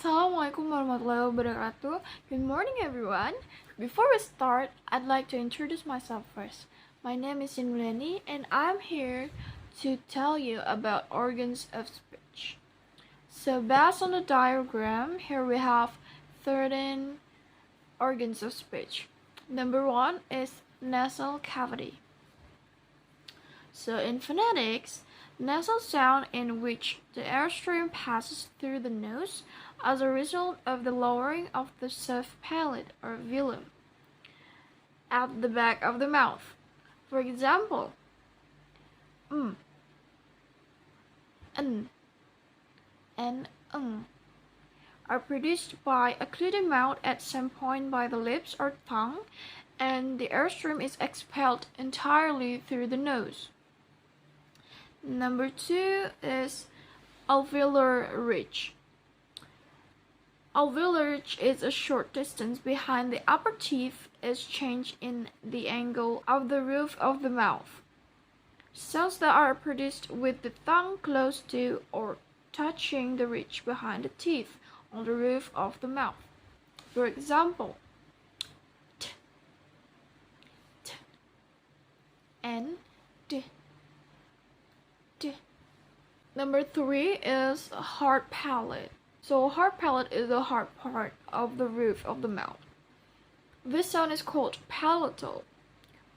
Assalamualaikum warahmatullahi wabarakatuh. Good morning, everyone. Before we start, I'd like to introduce myself first. My name is Inuleni, and I'm here to tell you about organs of speech. So, based on the diagram, here we have 13 organs of speech. Number 1 is nasal cavity. So, in phonetics, nasal sound in which the airstream passes through the nose as a result of the lowering of the soft palate or velum at the back of the mouth. For example, and are produced by occluded mouth at some point by the lips or tongue, and the airstream is expelled entirely through the nose. Number 2 is alveolar ridge. Alveolar ridge is a short distance behind the upper teeth is change in the angle of the roof of the mouth. Sounds that are produced with the tongue close to or touching the ridge behind the teeth on the roof of the mouth. For example, t, t, and d. Number 3 is hard palate. So hard palate is the hard part of the roof of the mouth. This sound is called palatal,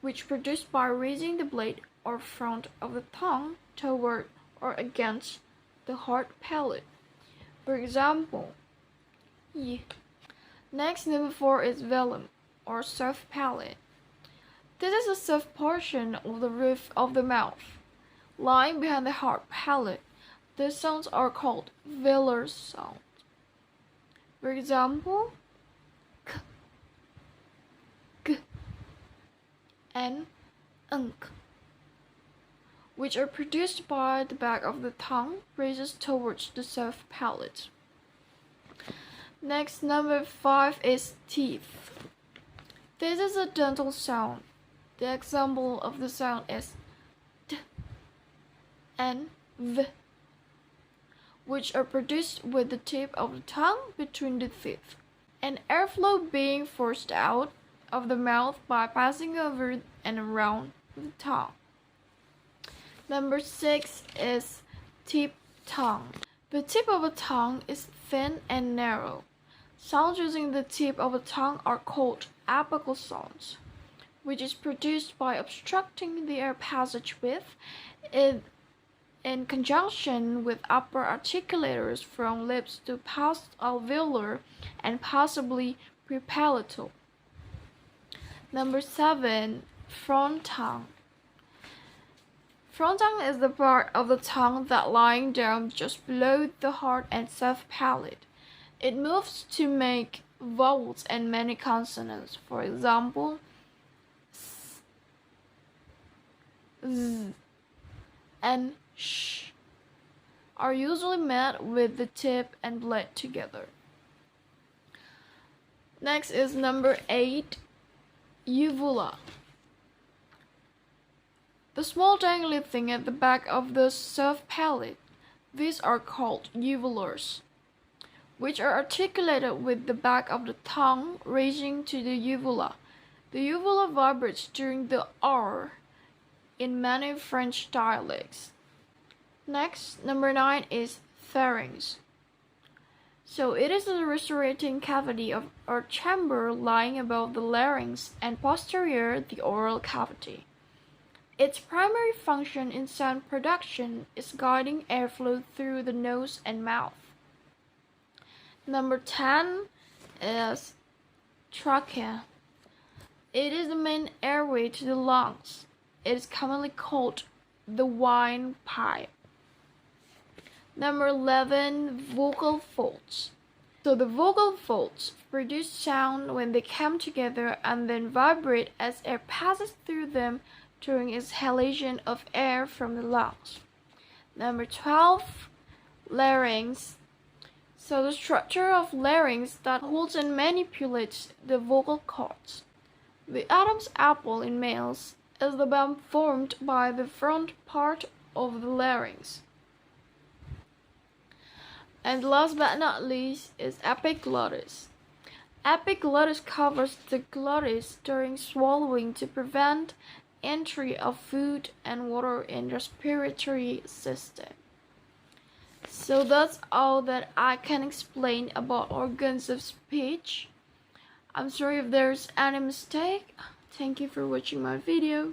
which produced by raising the blade or front of the tongue toward or against the hard palate. For example, y. Next, number 4 is velum or soft palate. This is a soft portion of the roof of the mouth, lying behind the hard palate. These sounds are called velar sounds. For example, k, g, and unk, which are produced by the back of the tongue raises towards the soft palate. Next, number 5 is teeth. This is a dental sound. The example of the sound is t and v, which are produced with the tip of the tongue between the teeth, and airflow being forced out of the mouth by passing over and around the tongue. Number 6 is tip tongue. The tip of a tongue is thin and narrow. Sounds using the tip of a tongue are called apical sounds, which is produced by obstructing the air passage with it in conjunction with upper articulators from lips to past alveolar and possibly prepalatal. Number 7, front tongue. Front tongue is the part of the tongue that lying down just below the hard and soft palate. It moves to make vowels and many consonants. For example, s, z, and sh are usually met with the tip and blade together. Next is number 8, uvula. The small dangly thing at the back of the soft palate. These are called uvulars, which are articulated with the back of the tongue raising to the uvula. The uvula vibrates during the R in many French dialects. Next, number 9 is pharynx. So it is a respirating cavity or chamber lying above the larynx and posterior the oral cavity. Its primary function in sound production is guiding airflow through the nose and mouth. Number 10 is trachea. It is the main airway to the lungs. It is commonly called the windpipe. Number 11, vocal folds. So the vocal folds produce sound when they come together and then vibrate as air passes through them during exhalation of air from the lungs. Number 12, larynx. So the structure of larynx that holds and manipulates the vocal cords. The Adam's apple in males is the bump formed by the front part of the larynx. And last but not least is epiglottis. Epiglottis covers the glottis during swallowing to prevent entry of food and water in the respiratory system. So that's all that I can explain about organs of speech. I'm sorry if there's any mistake. Thank you for watching my video.